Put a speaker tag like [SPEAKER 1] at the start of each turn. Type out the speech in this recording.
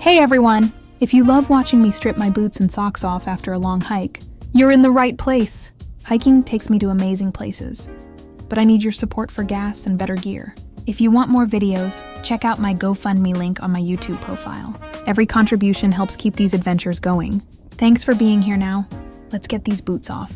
[SPEAKER 1] Hey everyone! If you love watching me strip my boots and socks off after a long hike, you're in the right place. Hiking takes me to amazing places, but I need your support for gas and better gear. If you want more videos, check out my GoFundMe link on my YouTube profile. Every contribution helps keep these adventures going. Thanks for being here now. Let's get these boots off.